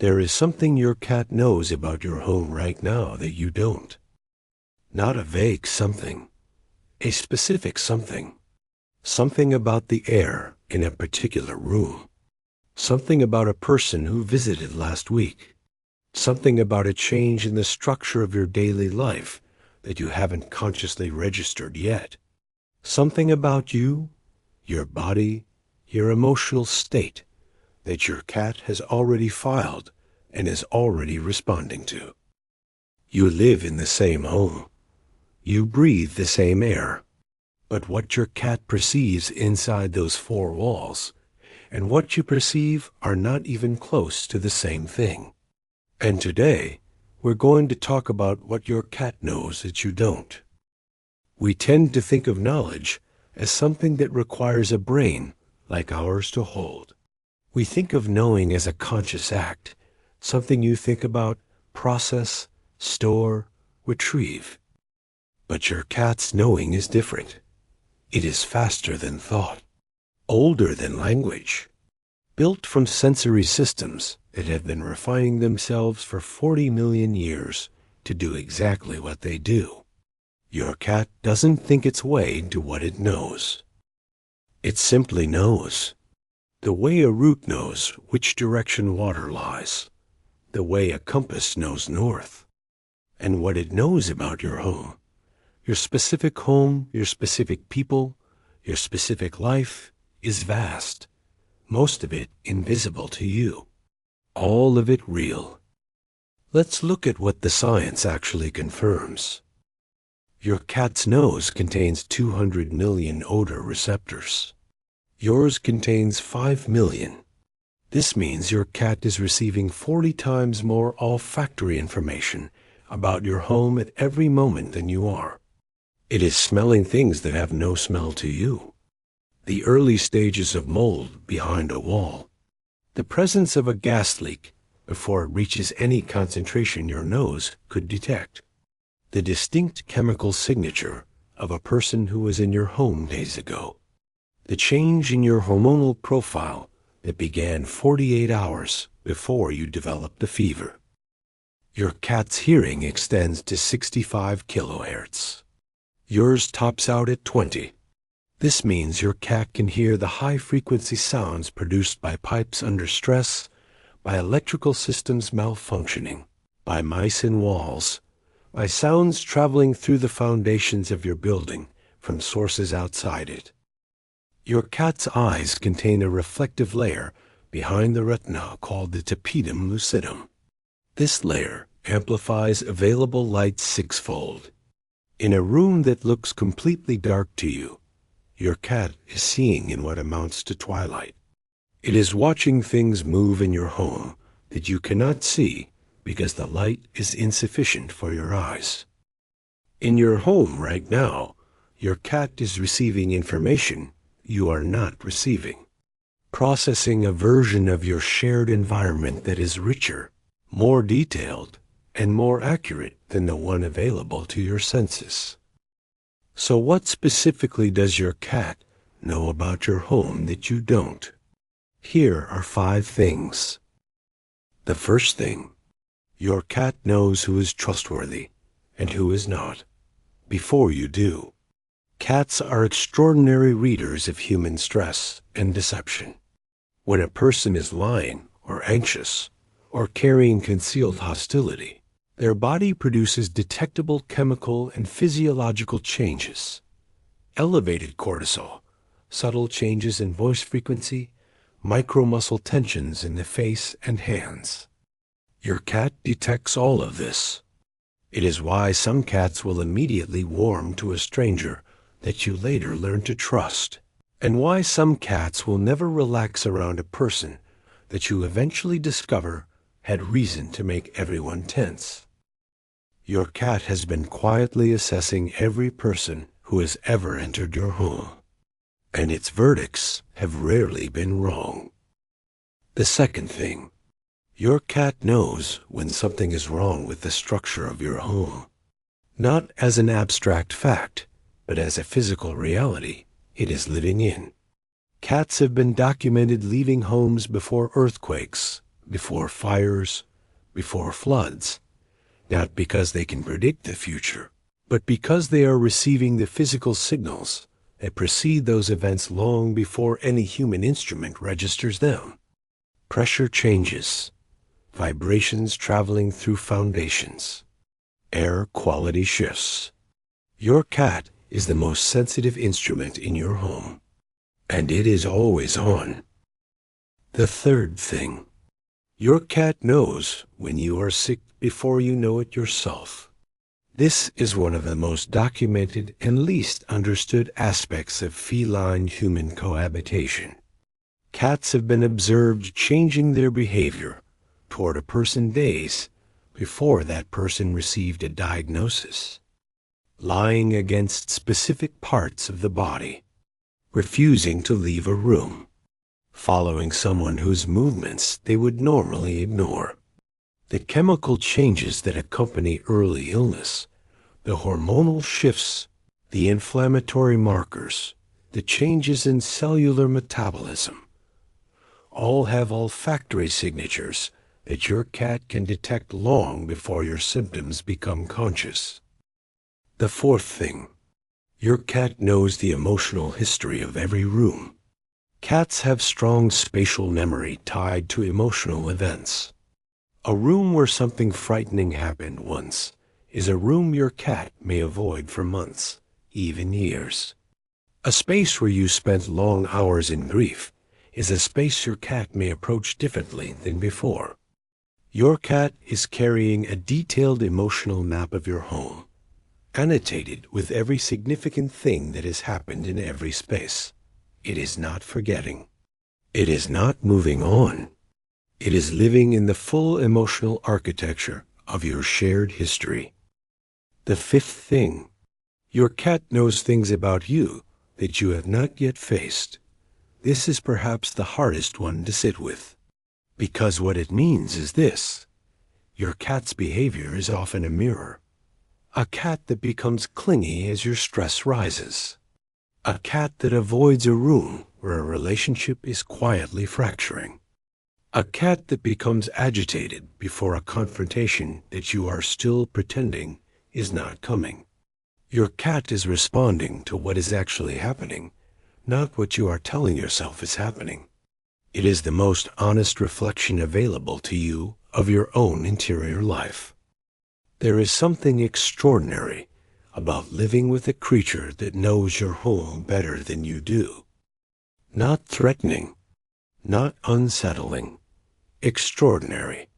There is something your cat knows about your home right now that you don't. Not a vague something, a specific something. Something about the air in a particular room. Something about a person who visited last week. Something about a change in the structure of your daily life that you haven't consciously registered yet. Something about you, your body, your emotional state that your cat has already filed and is already responding to. You live in the same home. You breathe the same air. But what your cat perceives inside those four walls and what you perceive are not even close to the same thing. And today, we're going to talk about what your cat knows that you don't. We tend to think of knowledge as something that requires a brain like ours to hold. We think of knowing as a conscious act, something you think about, process, store, retrieve. But your cat's knowing is different. It is faster than thought, older than language, built from sensory systems that have been refining themselves for 40 million years to do exactly what they do. Your cat doesn't think its way into what it knows. It simply knows. The way a root knows which direction water lies, the way a compass knows north, and what it knows about your home, your specific people, your specific life is vast, most of it invisible to you, all of it real. Let's look at what the science actually confirms. Your cat's nose contains 200 million odor receptors. Yours contains 5 million. This means your cat is receiving 40 times more olfactory information about your home at every moment than you are. It is smelling things that have no smell to you. The early stages of mold behind a wall. The presence of a gas leak before it reaches any concentration your nose could detect. The distinct chemical signature of a person who was in your home days ago. The change in your hormonal profile that began 48 hours before you developed the fever. Your cat's hearing extends to 65 kilohertz. Yours tops out at 20. This means your cat can hear the high-frequency sounds produced by pipes under stress, by electrical systems malfunctioning, by mice in walls, by sounds traveling through the foundations of your building from sources outside it. Your cat's eyes contain a reflective layer behind the retina called the tapetum lucidum. This layer amplifies available light sixfold. In a room that looks completely dark to you, your cat is seeing in what amounts to twilight. It is watching things move in your home that you cannot see because the light is insufficient for your eyes. In your home right now, your cat is receiving information you are not receiving, processing a version of your shared environment that is richer, more detailed, and more accurate than the one available to your senses. So what specifically does your cat know about your home that you don't? Here are 5 things. The first thing, your cat knows who is trustworthy and who is not, before you do. Cats are extraordinary readers of human stress and deception. When a person is lying or anxious or carrying concealed hostility, their body produces detectable chemical and physiological changes. Elevated cortisol, subtle changes in voice frequency, micromuscle tensions in the face and hands. Your cat detects all of this. It is why some cats will immediately warm to a stranger that you later learn to trust, and why some cats will never relax around a person that you eventually discover had reason to make everyone tense. Your cat has been quietly assessing every person who has ever entered your home, and its verdicts have rarely been wrong. The second thing, your cat knows when something is wrong with the structure of your home, not as an abstract fact, but as a physical reality it is living in. Cats have been documented leaving homes before earthquakes, before fires, before floods, not because they can predict the future, but because they are receiving the physical signals that precede those events long before any human instrument registers them. Pressure changes, vibrations traveling through foundations, air quality shifts. Your cat is the most sensitive instrument in your home, and it is always on. The third thing, your cat knows when you are sick before you know it yourself. This is one of the most documented and least understood aspects of feline-human cohabitation. Cats have been observed changing their behavior toward a person days before that person received a diagnosis, lying against specific parts of the body, refusing to leave a room, following someone whose movements they would normally ignore. The chemical changes that accompany early illness, the hormonal shifts, the inflammatory markers, the changes in cellular metabolism, all have olfactory signatures that your cat can detect long before your symptoms become conscious. The fourth thing, your cat knows the emotional history of every room. Cats have strong spatial memory tied to emotional events. A room where something frightening happened once is a room your cat may avoid for months, even years. A space where you spent long hours in grief is a space your cat may approach differently than before. Your cat is carrying a detailed emotional map of your home, annotated with every significant thing that has happened in every space. It is not forgetting. It is not moving on. It is living in the full emotional architecture of your shared history. The fifth thing, your cat knows things about you that you have not yet faced. This is perhaps the hardest one to sit with, because what it means is this. Your cat's behavior is often a mirror. A cat that becomes clingy as your stress rises. A cat that avoids a room where a relationship is quietly fracturing. A cat that becomes agitated before a confrontation that you are still pretending is not coming. Your cat is responding to what is actually happening, not what you are telling yourself is happening. It is the most honest reflection available to you of your own interior life. There is something extraordinary about living with a creature that knows your home better than you do. Not threatening, not unsettling, extraordinary,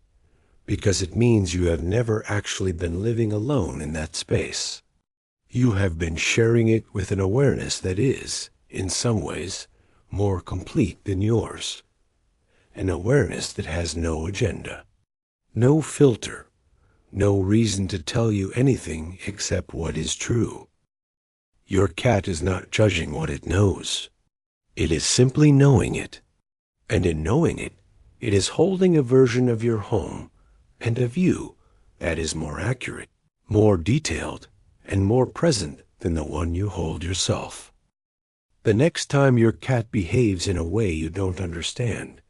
because it means you have never actually been living alone in that space. You have been sharing it with an awareness that is, in some ways, more complete than yours. An awareness that has no agenda, no filter, no reason to tell you anything except what is true. Your cat is not judging what it knows. It is simply knowing it. And in knowing it, it is holding a version of your home and of you that is more accurate, more detailed, and more present than the one you hold yourself. The next time your cat behaves in a way you don't understand,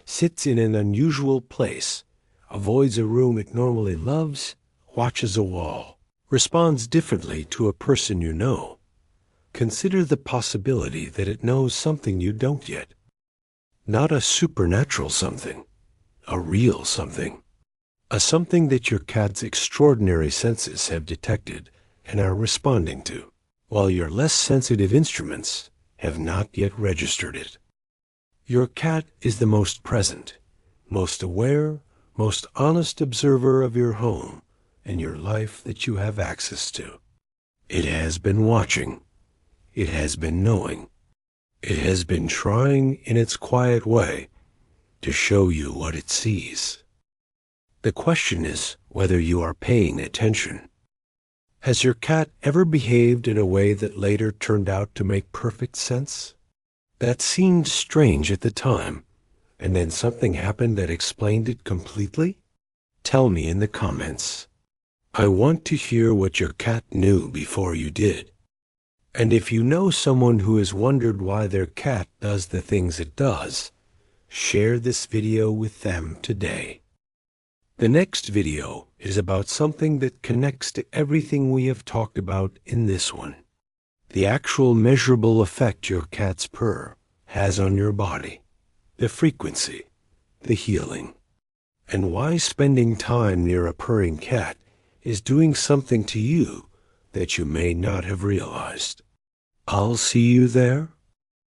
sits in an unusual place, avoids a room it normally loves, watches a wall, responds differently to a person you know, consider the possibility that it knows something you don't yet. Not a supernatural something, a real something. A something that your cat's extraordinary senses have detected and are responding to, while your less sensitive instruments have not yet registered it. Your cat is the most present, most aware, most honest observer of your home and your life that you have access to. It has been watching. It has been knowing. It has been trying in its quiet way to show you what it sees. The question is whether you are paying attention. Has your cat ever behaved in a way that later turned out to make perfect sense? That seemed strange at the time, and then something happened that explained it completely? Tell me in the comments. I want to hear what your cat knew before you did. And if you know someone who has wondered why their cat does the things it does, Share this video with them today. The next video is about something that connects to everything we have talked about in this one. The actual measurable effect your cat's purr has on your body, the frequency, the healing, and why spending time near a purring cat is doing something to you that you may not have realized. I'll see you there.